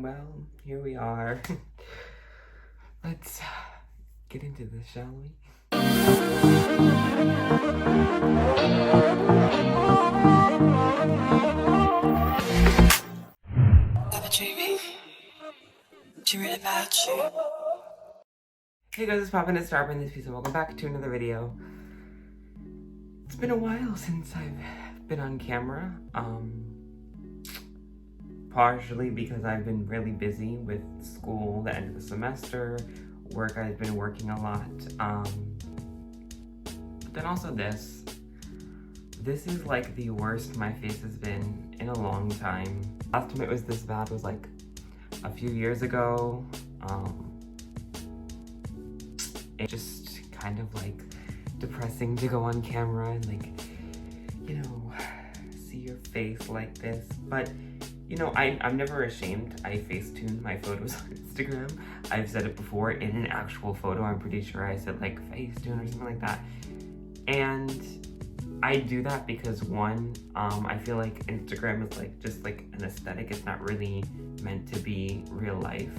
Well, here we are. Let's get into this, shall we? Hey guys, it's Poppin' and Starvin' this piece and welcome back to another video. It's been a while since I've been on camera. Partially because I've been really busy with school, the end of the semester, work. I've been working a lot. But then also this is like the worst my face has been in a long time. Last time it was this bad was like a few years ago. It's just kind of like depressing to go on camera and like, you know, see your face like this. But you know, I'm never ashamed. I Facetune my photos on Instagram. I've said it before in an actual photo. I'm pretty sure I said like Facetune or something like that. And I do that because one, I feel like Instagram is like just like an aesthetic. It's not really meant to be real life.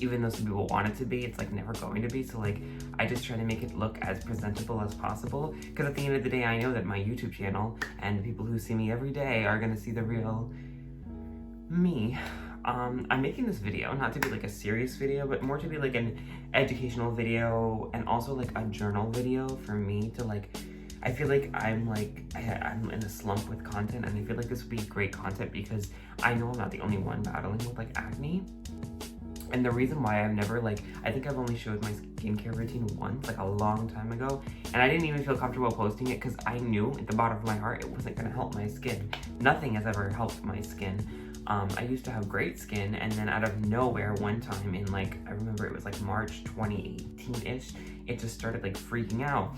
Even though some people want it to be, it's like never going to be. So like, I just try to make it look as presentable as possible. Because at the end of the day, I know that my YouTube channel and the people who see me every day are gonna see the real me. I'm making this video not to be like a serious video, but more to be like an educational video and also like a journal video for me to like, I feel like I'm in a slump with content, and I feel like this would be great content because I know I'm not the only one battling with like acne. And the reason why I've never I think I've only showed my skincare routine once, like a long time ago. And I didn't even feel comfortable posting it because I knew at the bottom of my heart it wasn't gonna help my skin. Nothing has ever helped my skin. I used to have great skin, and then out of nowhere one time in I remember it was like March 2018-ish, it just started like freaking out.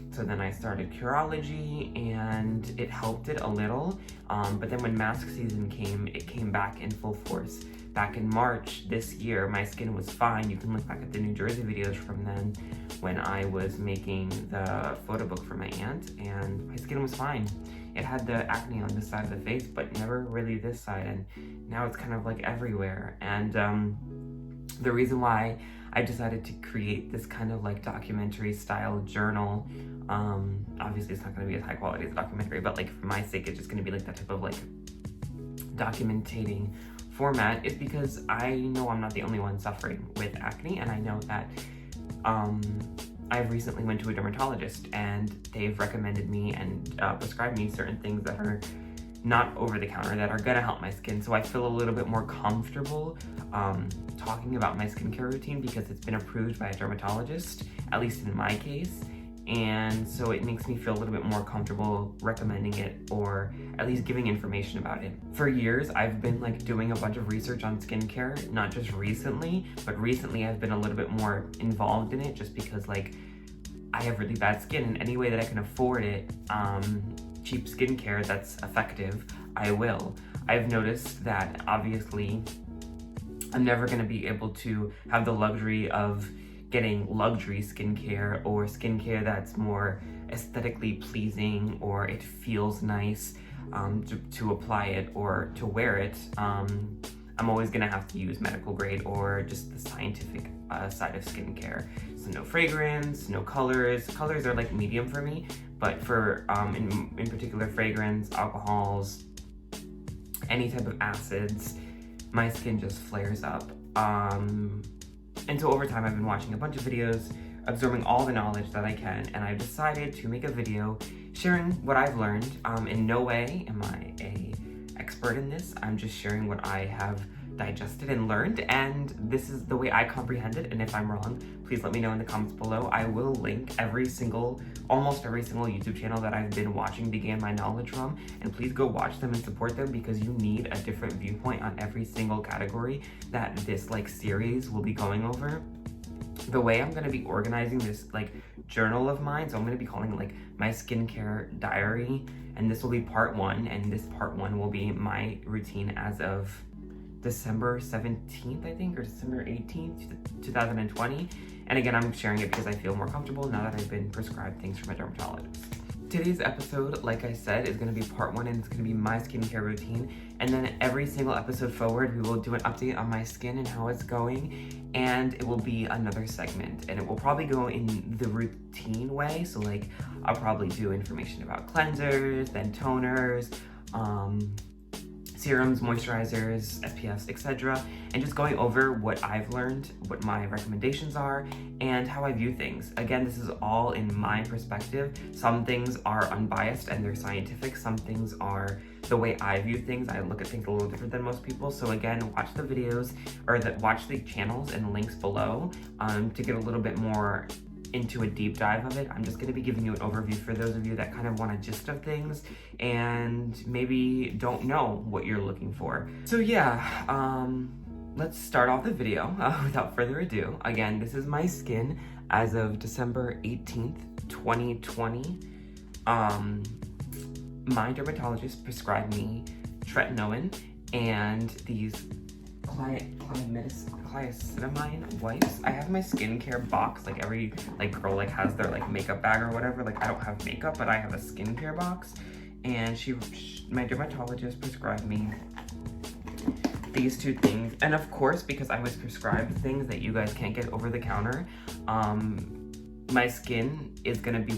So then I started Curology and it helped it a little. But then when mask season came, it came back in full force. Back in March this year, my skin was fine. You can look back at the New Jersey videos from then when I was making the photo book for my aunt, and my skin was fine. It had the acne on this side of the face, but never really this side, and now it's kind of like everywhere. And the reason why I decided to create this kind of like documentary style journal, obviously it's not going to be as high quality as a documentary, but like for my sake, it's just going to be like that type of like documentating format, is because I know I'm not the only one suffering with acne, and I know that I've recently went to a dermatologist and they've recommended me and prescribed me certain things that are not over the counter that are gonna help my skin. So I feel a little bit more comfortable talking about my skincare routine because it's been approved by a dermatologist, at least in my case. And so it makes me feel a little bit more comfortable recommending it, or at least giving information about it. For years, I've been like doing a bunch of research on skincare, not just recently, but recently I've been a little bit more involved in it just because like I have really bad skin, and any way that I can afford it, cheap skincare that's effective, I will. I've noticed that obviously I'm never gonna be able to have the luxury of getting luxury skincare or skincare that's more aesthetically pleasing or it feels nice to apply it or to wear it. I'm always gonna have to use medical grade or just the scientific side of skincare. So no fragrance, no colors. Colors are like medium for me, but for in particular fragrance, alcohols, any type of acids, my skin just flares up. And so over time, I've been watching a bunch of videos, absorbing all the knowledge that I can, and I've decided to make a video sharing what I've learned. In no way am I an expert in this. I'm just sharing what I have digested and learned, and this is the way I comprehend it. And if I'm wrong, please let me know in the comments below. I will link almost every single YouTube channel that I've been watching to gain my knowledge from, and please go watch them and support them because you need a different viewpoint on every single category that this like series will be going over. The way I'm going to be organizing this like journal of mine, so I'm going to be calling it like my skincare diary, and this will be part 1, and this part 1 will be my routine as of December 17th, I think, or December 18th, 2020. And again, I'm sharing it because I feel more comfortable now that I've been prescribed things from a dermatologist. today's episode, like I said, is going to be part 1, and it's going to be my skincare routine. And then every single episode forward, we will do an update on my skin and how it's going. And it will be another segment. And it will probably go in the routine way. So like, I'll probably do information about cleansers, then toners, serums, moisturizers, SPFs, etc. And just going over what I've learned, what my recommendations are, and how I view things. Again, this is all in my perspective. Some things are unbiased and they're scientific. Some things are the way I view things. I look at things a little different than most people. So again, watch the videos, or watch the channels and links below to get a little bit more into a deep dive of it. I'm just going to be giving you an overview for those of you that kind of want a gist of things and maybe don't know what you're looking for. So yeah, let's start off the video without further ado. Again, this is my skin as of December 18th, 2020. My dermatologist prescribed me tretinoin and these cliacinamide wipes. I have my skincare box, like every girl has their makeup bag or whatever. I don't have makeup, but I have a skincare box, and my dermatologist prescribed me these 2 things. And of course, because I was prescribed things that you guys can't get over the counter, my skin is gonna be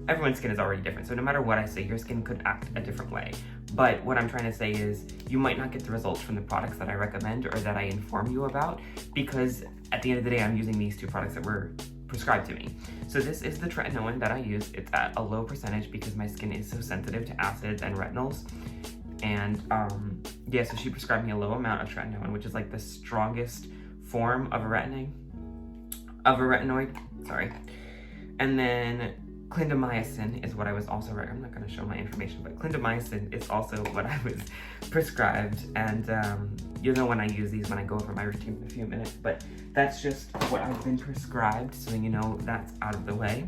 everyone's skin is already different, so no matter what I say, your skin could act a different way. But what I'm trying to say is, you might not get the results from the products that I recommend or that I inform you about, because at the end of the day, I'm using these 2 products that were prescribed to me. So this is the tretinoin that I use. It's at a low percentage because my skin is so sensitive to acids and retinols. And yeah, so she prescribed me a low amount of tretinoin, which is like the strongest form of a retinoid, sorry. And then clindamycin is what I was also, I'm not going to show my information, but clindamycin is also what I was prescribed. And you'll know when I use these when I go over my routine in a few minutes, but that's just what I've been prescribed, so you know that's out of the way.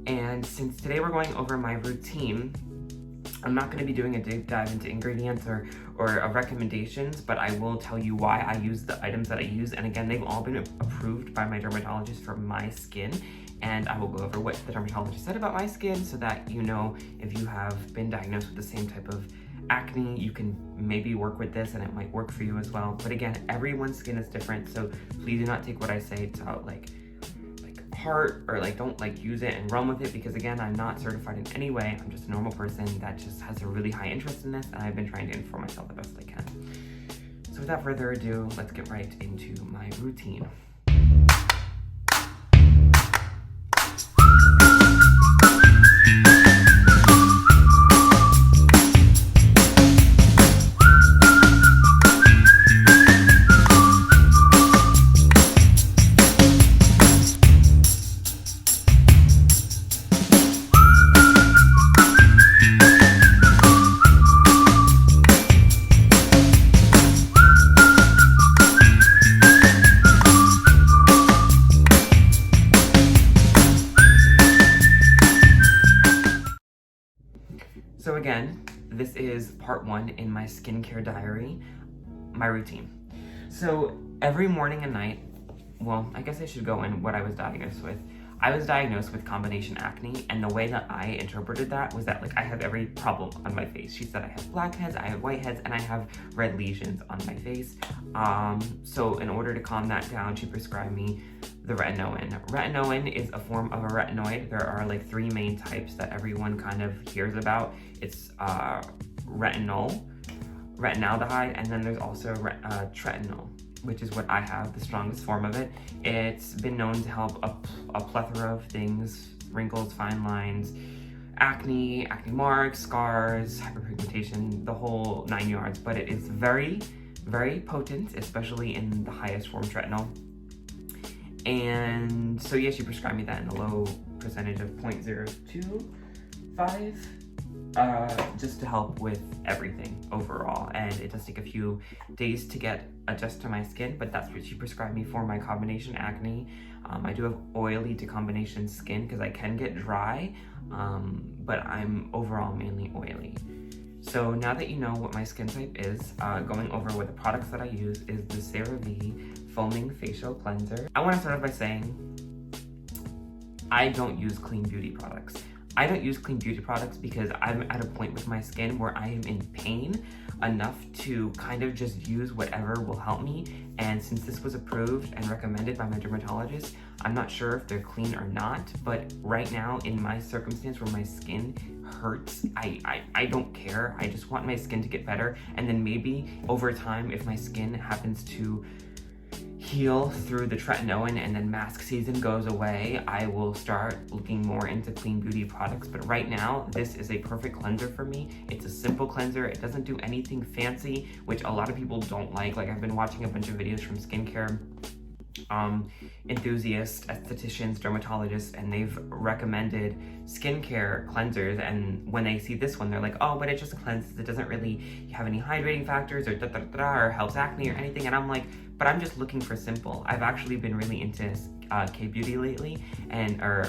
And since today we're going over my routine, I'm not going to be doing a deep dive into ingredients or recommendations, but I will tell you why I use the items that I use. And again, they've all been approved by my dermatologist for my skin. And I will go over what the dermatologist said about my skin, so that you know if you have been diagnosed with the same type of acne, you can maybe work with this and it might work for you as well. But again, everyone's skin is different, so please do not take what I say to heart, or don't use it and run with it, because again, I'm not certified in any way. I'm just a normal person that just has a really high interest in this, and I've been trying to inform myself the best I can. So without further ado, let's get right into my routine. So again, this is part 1 in my skincare diary, my routine. So every morning and night, well, I guess I should go in what I was diagnosed with. I was diagnosed with combination acne, and the way that I interpreted that was that I have every problem on my face. She said I have blackheads, I have whiteheads, and I have red lesions on my face. So in order to calm that down, she prescribed me the retinoin. Retinoin is a form of a retinoid. There are 3 main types that everyone kind of hears about. It's retinol, retinaldehyde, and then there's also tretinoin, which is what I have, the strongest form of it. It's been known to help a plethora of things: wrinkles, fine lines, acne marks, scars, hyperpigmentation, the whole 9 yards. But it is very, very potent, especially in the highest form tretinoin. And so yeah, she prescribed me that in a low percentage of 0.025, just to help with everything overall. And it does take a few days to adjust to my skin, but that's what she prescribed me for my combination acne. I do have oily to combination skin because I can get dry, but I'm overall mainly oily. So now that you know what my skin type is, going over what the products that I use is the CeraVe Foaming Facial Cleanser. I want to start off by saying I don't use clean beauty products. I don't use clean beauty products because I'm at a point with my skin where I am in pain enough to kind of just use whatever will help me. And since this was approved and recommended by my dermatologist, I'm not sure if they're clean or not, but right now in my circumstance where my skin hurts, I don't care. I just want my skin to get better, and then maybe over time, if my skin happens to heal through the tretinoin and then mask season goes away, I will start looking more into clean beauty products. But right now, this is a perfect cleanser for me. It's a simple cleanser. It doesn't do anything fancy, which a lot of people don't like. Like, I've been watching a bunch of videos from skincare enthusiasts, estheticians, dermatologists, and they've recommended skincare cleansers, and when they see this one, they're like, oh, but it just cleanses, it doesn't really have any hydrating factors or or helps acne or anything. And I'm like, but I'm just looking for simple. I've actually been really into K-beauty lately, or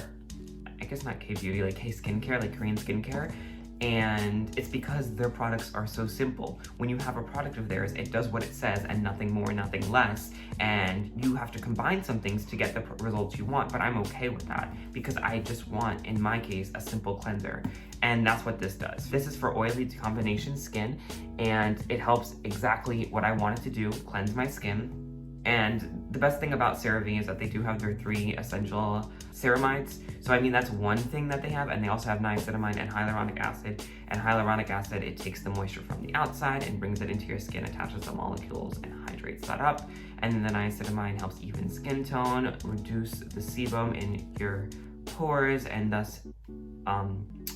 I guess not K-beauty, like K-skincare, like Korean skincare. And it's because their products are so simple. When you have a product of theirs, it does what it says and nothing more, nothing less. And you have to combine some things to get the results you want, but I'm okay with that because I just want, in my case, a simple cleanser. And that's what this does. This is for oily to combination skin, and it helps exactly what I want it to do, cleanse my skin. And the best thing about CeraVe is that they do have their 3 essential ceramides. So I mean, that's one thing that they have, and they also have niacinamide and hyaluronic acid. And hyaluronic acid, it takes the moisture from the outside and brings it into your skin, attaches the molecules and hydrates that up. And then the niacinamide helps even skin tone, reduce the sebum in your pores, and thus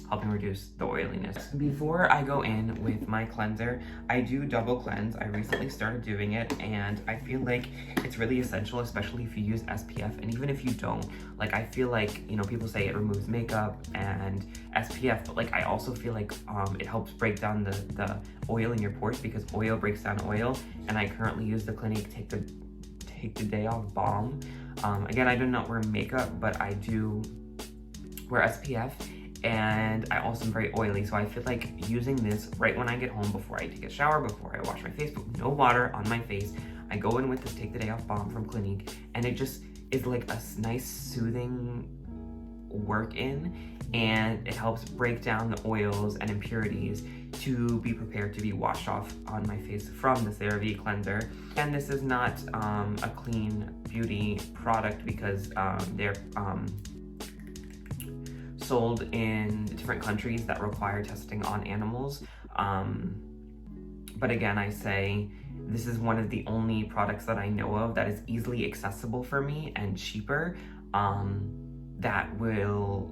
helping reduce the oiliness. Before I go in with my cleanser, I do double cleanse. I recently started doing it, and I feel like it's really essential, especially if you use SPF. And even if you don't, like, I feel like, you know, people say it removes makeup and SPF, but like, I also feel like it helps break down the oil in your pores, because oil breaks down oil. And I currently use the Clinique Take the Day Off Balm. Again, I do not wear makeup, but I do wear SPF. And I also am very oily, so I feel like using this right when I get home, before I take a shower, before I wash my face, but no water on my face, I go in with this Take the Day Off Balm from Clinique, and it just is like a nice soothing work in, and it helps break down the oils and impurities to be prepared to be washed off on my face from the CeraVe cleanser. And this is not a clean beauty product because they're sold in different countries that require testing on animals. But again, I say this is one of the only products that I know of that is easily accessible for me and cheaper, that will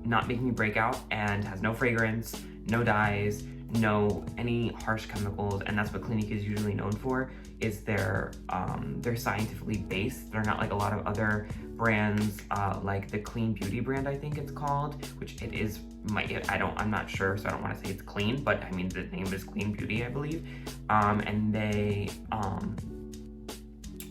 not make me break out and has no fragrance, no dyes, no any harsh chemicals. And that's what Clinique is usually known for, is they're scientifically based. They're not like a lot of other brands, like the Clean Beauty brand, I think it's called, which it is, I'm not sure, so I don't want to say it's clean, but I mean, the name is Clean Beauty, I believe. And they are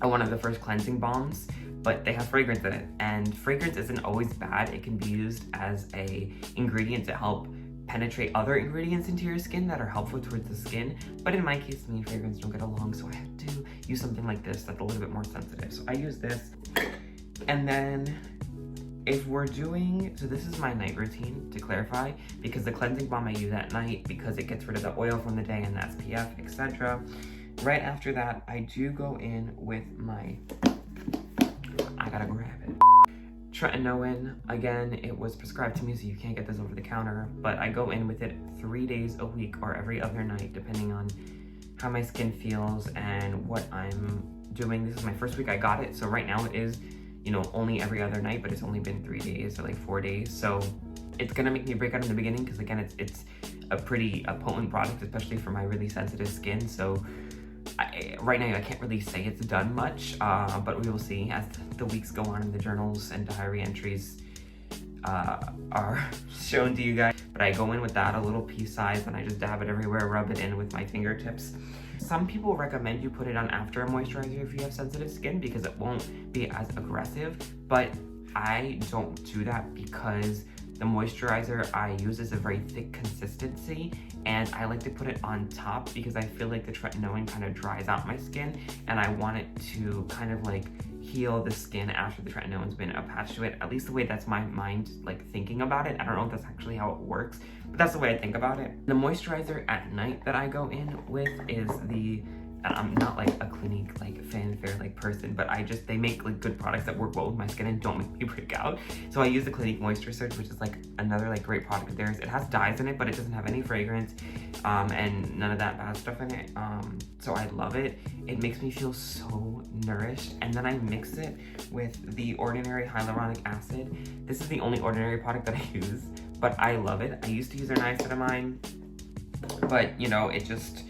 one of the first cleansing balms, but they have fragrance in it. And fragrance isn't always bad. It can be used as a ingredient to help penetrate other ingredients into your skin that are helpful towards the skin. But in my case, me and fragrance don't get along, so I have to use something like this that's a little bit more sensitive. So I use this. And then if we're doing, so this is my night routine, to clarify, because the cleansing balm I use at night because it gets rid of the oil from the day and the SPF, etc. Right after that, I do go in with my, I gotta grab it, tretinoin. Again, it was prescribed to me, so you can't get this over the counter, but I go in with it 3 days a week or every other night, depending on how my skin feels and what I'm doing. This is my first week I got it, so right now it is, you know, only every other night, but it's only been 3 days or like 4 days. So it's gonna make me break out in the beginning because again, it's a pretty potent product, especially for my really sensitive skin. So right now I can't really say it's done much, but we will see as the weeks go on and the journals and diary entries are shown to you guys. But I go in with that, a little pea size, and I just dab it everywhere, rub it in with my fingertips. Some people recommend you put it on after a moisturizer if you have sensitive skin because it won't be as aggressive, but I don't do that because the moisturizer I use is a very thick consistency, and I like to put it on top because I feel like the tretinoin kind of dries out my skin, and I want it to kind of like heal the skin after the tretinoin's been attached to it. At least the way that's my mind like thinking about it. I don't know if that's actually how it works, but that's the way I think about it. The moisturizer at night that I go in with is the, and I'm not like a Clinique like fanfare like person, but they make like good products that work well with my skin and don't make me break out. So I use the Clinique Moisture Surge, which is like another like great product of theirs. It has dyes in it, but it doesn't have any fragrance and none of that bad stuff in it. So I love it. It makes me feel so nourished. And then I mix it with the Ordinary Hyaluronic Acid. This is the only Ordinary product that I use, but I love it. I used to use their niacinamide, but you know, it just,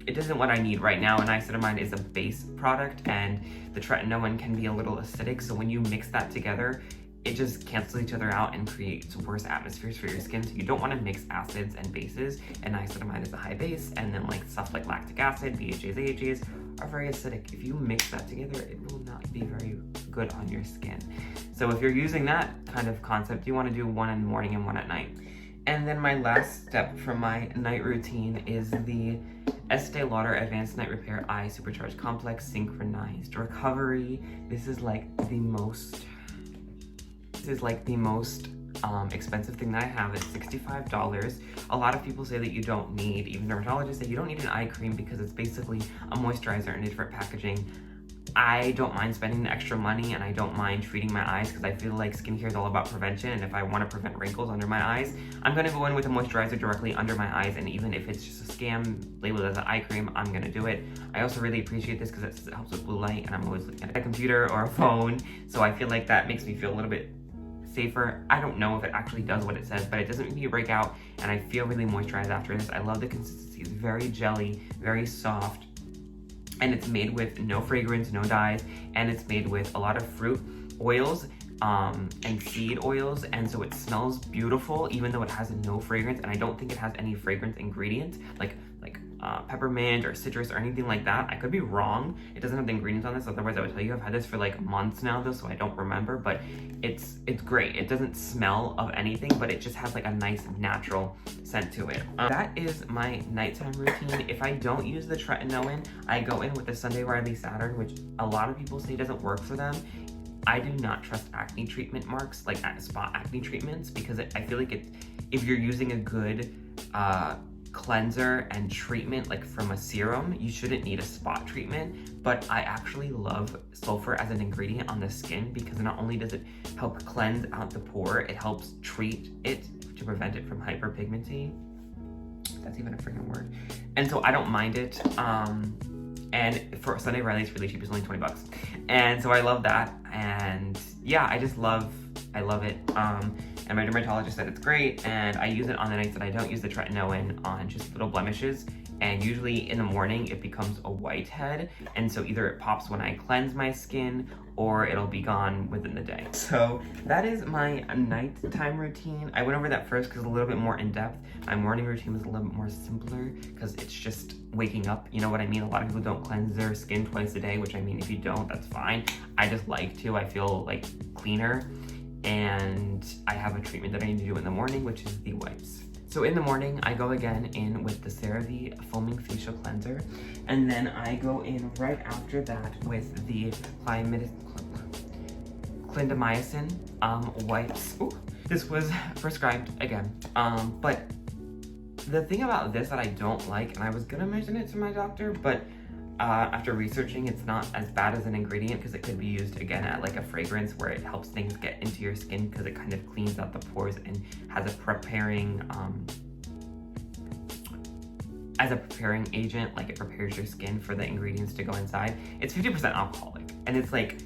it isn't what I need right now. And niacinamide is a base product and the tretinoin can be a little acidic. So when you mix that together, it just cancels each other out and creates worse atmospheres for your skin. So you don't want to mix acids and bases, and niacinamide is a high base, and then like stuff like lactic acid, BHAs, AHAs are very acidic. If you mix that together, it will not be very good on your skin. So if you're using that kind of concept, you want to do one in the morning and one at night. And then my last step from my night routine is the Estee Lauder Advanced Night Repair Eye Supercharged Complex Synchronized Recovery. This is like the most expensive thing that I have. It's $65. A lot of people say that you don't need, even dermatologists say you don't need an eye cream because it's basically a moisturizer in a different packaging. I don't mind spending the extra money and I don't mind treating my eyes because I feel like skincare is all about prevention, and if I want to prevent wrinkles under my eyes, I'm going to go in with a moisturizer directly under my eyes, and even if it's just a scam labeled as an eye cream, I'm going to do it. I also really appreciate this because it helps with blue light and I'm always looking at a computer or a phone, so I feel like that makes me feel a little bit safer. I don't know if it actually does what it says, but it doesn't make me break out and I feel really moisturized after this. I love the consistency. It's very jelly, very soft, and it's made with no fragrance, no dyes, and it's made with a lot of fruit oils and seed oils, and so it smells beautiful even though it has no fragrance, and I don't think it has any fragrance ingredients like peppermint or citrus or anything like that. I could be wrong. It doesn't have the ingredients on this, otherwise I would tell you. I've had this for like months now though, so I don't remember, but it's great. It doesn't smell of anything, but it just has like a nice natural scent to it. That is my nighttime routine. If I don't use the tretinoin, I go in with the Sunday Riley Saturn, which a lot of people say doesn't work for them. I do not trust acne treatment marks, like spot acne treatments, because I feel like if you're using a good cleanser and treatment like from a serum, you shouldn't need a spot treatment. But I actually love sulfur as an ingredient on the skin because not only does it help cleanse out the pore, it helps treat it to prevent it from hyperpigmenting. That's even a freaking word. And so I don't mind it. And for Sunday Riley, it's really cheap. It's only 20 bucks. And so I love that. And yeah, I love it. And my dermatologist said it's great, and I use it on the nights that I don't use the tretinoin on just little blemishes, and usually in the morning it becomes a whitehead, and so either it pops when I cleanse my skin or it'll be gone within the day. So that is my nighttime routine. I went over that first because it's a little bit more in depth. My morning routine was a little bit more simpler because it's just waking up, you know what I mean? A lot of people don't cleanse their skin twice a day, which I mean, if you don't, that's fine. I just like to. I feel like cleaner. And I have a treatment that I need to do in the morning, which is the wipes. So in the morning, I go again in with the CeraVe Foaming Facial Cleanser, and then I go in right after that with the clindamycin wipes. Ooh, this was prescribed again, but the thing about this that I don't like, and I was gonna mention it to my doctor, but after researching, it's not as bad as an ingredient because it could be used again at like a fragrance where it helps things get into your skin because it kind of cleans out the pores and has a preparing as a preparing agent, like it prepares your skin for the ingredients to go inside. It's 50% alcoholic, and it's like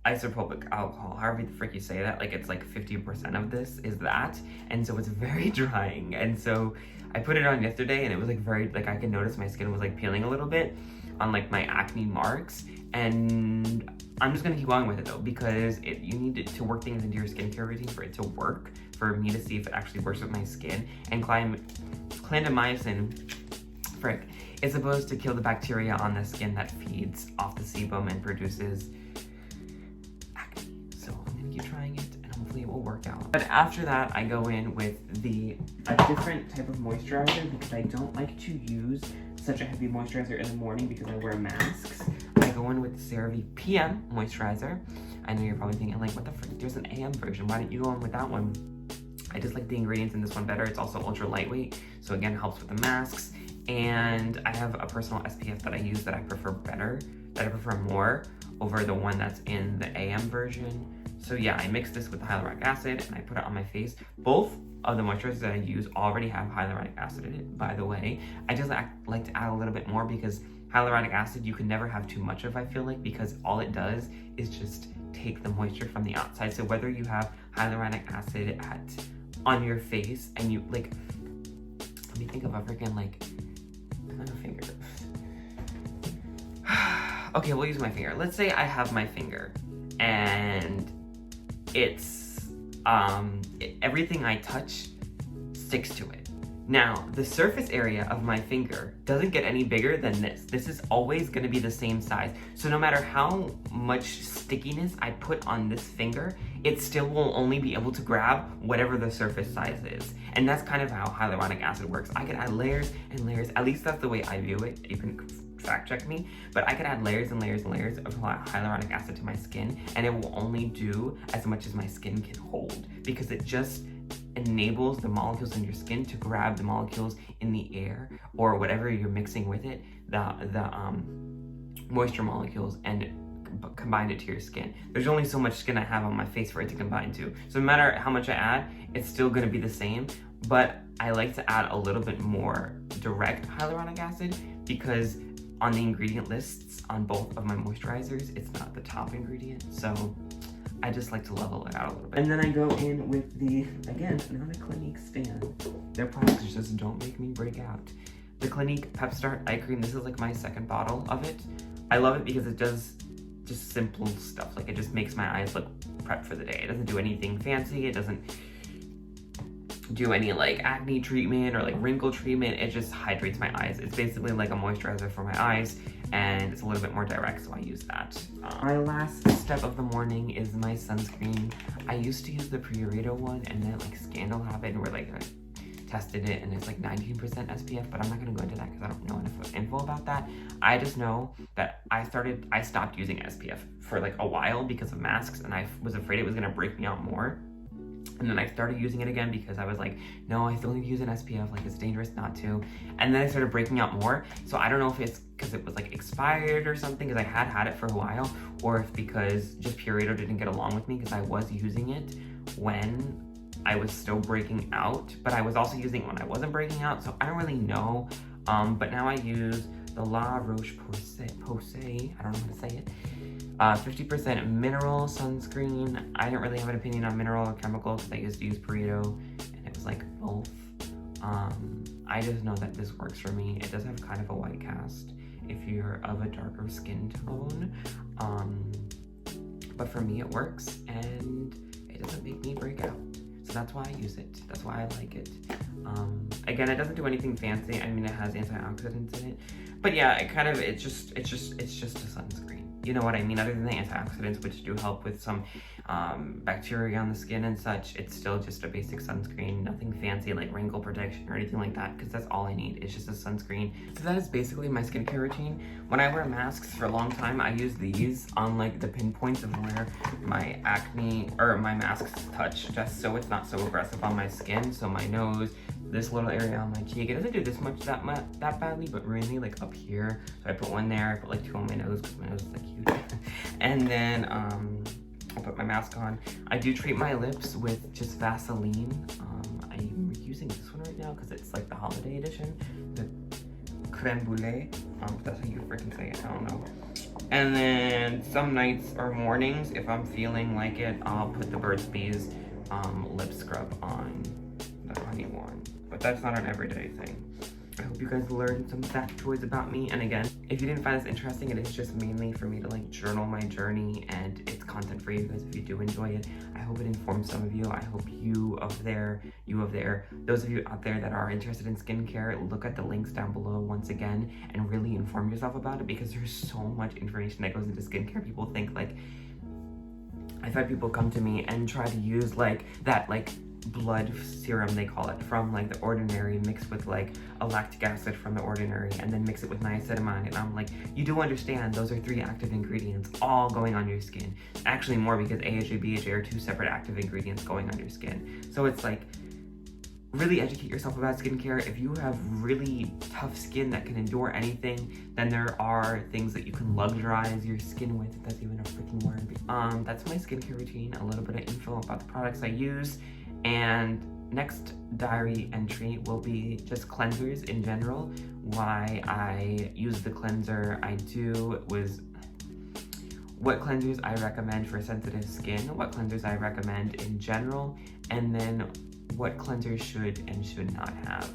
isopropyl alcohol, however the frick you say that, like it's like 50% of this is that, and so it's very drying. And so I put it on yesterday and it was like very, like I could notice my skin was like peeling a little bit on like my acne marks, and I'm just gonna keep going with it though because you need to work things into your skincare routine for it to work, for me to see if it actually works with my skin. And clindamycin, frick, is supposed to kill the bacteria on the skin that feeds off the sebum and produces acne. So I'm gonna keep trying it and hopefully it will work out. But after that, I go in with a different type of moisturizer because I don't like to use such a heavy moisturizer in the morning because I wear masks. I go in with the CeraVe PM moisturizer. I know you're probably thinking like, what the frick, there's an AM version, why didn't you go in with that one? I just like the ingredients in this one better. It's also ultra lightweight, so again, helps with the masks. And I have a personal SPF that I use that I prefer more over the one that's in the AM version. So yeah, I mix this with hyaluronic acid and I put it on my face. Both of the moisturizers that I use already have hyaluronic acid in it, by the way. I just like to add a little bit more because hyaluronic acid you can never have too much of, I feel like, because all it does is just take the moisture from the outside. So whether you have hyaluronic acid on your face and you like, let me think of a freaking like, on a finger. Okay, we'll use my finger. Let's say I have my finger and it's, everything I touch sticks to it. Now, the surface area of my finger doesn't get any bigger than this. This is always gonna be the same size. So no matter how much stickiness I put on this finger, it still will only be able to grab whatever the surface size is. And that's kind of how hyaluronic acid works. I can add layers and layers, at least that's the way I view it. You can fact check me, but I could add layers and layers and layers of hyaluronic acid to my skin and it will only do as much as my skin can hold because it just enables the molecules in your skin to grab the molecules in the air or whatever you're mixing with it, the moisture molecules, and combine it to your skin. There's only so much skin I have on my face for it to combine to. So no matter how much I add, it's still gonna be the same, but I like to add a little bit more direct hyaluronic acid because on the ingredient lists on both of my moisturizers, it's not the top ingredient. So I just like to level it out a little bit. And then I go in with the, again, not a Clinique stand. Their products just don't make me break out. The Clinique Pep Start Eye Cream, this is like my second bottle of it. I love it because it does just simple stuff. Like it just makes my eyes look prepped for the day. It doesn't do anything fancy. It doesn't do any like acne treatment or like wrinkle treatment. It just hydrates my eyes. It's basically like a moisturizer for my eyes and it's a little bit more direct, so I use that. My last step of the morning is my sunscreen. I used to use the Priorato one and then like scandal happened where like I tested it and it's like 19% SPF, but I'm not gonna go into that because I don't know enough info about that. I just know that I stopped using SPF for like a while because of masks and I was afraid it was gonna break me out more. And then I started using it again because I was like, no, I still need to use an SPF, like it's dangerous not to. And then I started breaking out more. So I don't know if it's because it was like expired or something, because I had it for a while, or if because just Purito didn't get along with me because I was using it when I was still breaking out, but I was also using it when I wasn't breaking out. So I don't really know. But now I use the La Roche-Posay, I don't know how to say it. 50% mineral sunscreen. I didn't really have an opinion on mineral or chemical because I used to use Purito and it was like both. I just know that this works for me. It does have kind of a white cast if you're of a darker skin tone. But for me it works and it doesn't make me break out. So that's why I use it. That's why I like it. Again, it doesn't do anything fancy. I mean, it has antioxidants in it. But yeah, it's just a sunscreen. You know what I mean? Other than the antioxidants, which do help with some bacteria on the skin and such, it's still just a basic sunscreen. Nothing fancy like wrinkle protection or anything like that, because that's all I need. It's just a sunscreen. So that is basically my skincare routine. When I wear masks for a long time, I use these on like the pinpoints of where my acne or my masks touch, just so it's not so aggressive on my skin. So my nose, this little area on my cheek, it doesn't do this much that badly, but really like up here. So I put one there, I put like two on my nose because my nose is like huge. And then I put my mask on. I do treat my lips with just Vaseline. I'm using this one right now because it's like the holiday edition, the creme brulee. That's how you freaking say it, I don't know. And then some nights or mornings, if I'm feeling like it, I'll put the Burt's Bees lip scrub on, the honey one. But that's not an everyday thing. I hope you guys learned some factoids about me. And again, if you didn't find this interesting, it is just mainly for me to like journal my journey, and it's content for you guys if you do enjoy it. I hope it informs some of you. I hope you of there, those of you out there that are interested in skincare, look at the links down below once again and really inform yourself about it, because there's so much information that goes into skincare. People think like, I've had people come to me and try to use like that like blood serum, they call it, from like The Ordinary, mixed with like a lactic acid from The Ordinary, and then mix it with niacinamide. And I'm like, you do understand those are 3 active ingredients all going on your skin. Actually more, because AHA, BHA are 2 separate active ingredients going on your skin. So it's like, really educate yourself about skincare. If you have really tough skin that can endure anything, then there are things that you can luxurize your skin with, if that's even a freaking word. That's my skincare routine, a little bit of info about the products I use, and next diary entry will be just cleansers in general. Why I use the cleanser I do, was what cleansers I recommend for sensitive skin, what cleansers I recommend in general, and then what cleansers should and should not have.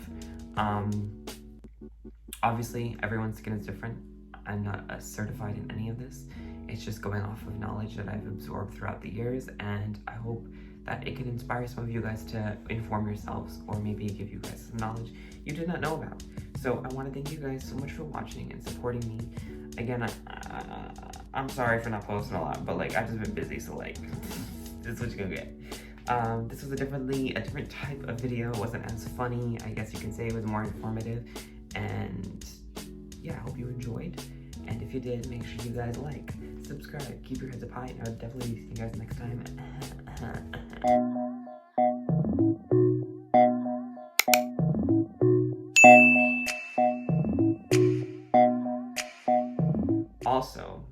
Obviously, everyone's skin is different. I'm not certified in any of this. It's just going off of knowledge that I've absorbed throughout the years, and I hope that it can inspire some of you guys to inform yourselves, or maybe give you guys some knowledge you did not know about. So I want to thank you guys so much for watching and supporting me. Again, I'm sorry for not posting a lot, but like, I've just been busy, so like, this is what you're gonna get. This was a different type of video. It wasn't as funny, I guess you can say. It was more informative, and yeah, I hope you enjoyed. And if you did, make sure you guys like, subscribe, keep your heads up high, and I'll definitely see you guys next time. Also,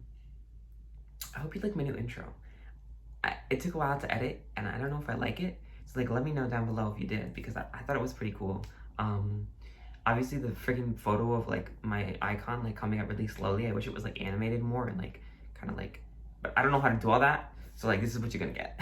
I hope you like my new intro. It took a while to edit, and I don't know if I like it. So like, let me know down below if you did, because I thought it was pretty cool. Obviously the freaking photo of like my icon like coming up really slowly, I wish it was like animated more and like kind of like, but I don't know how to do all that. So like, this is what you're gonna get.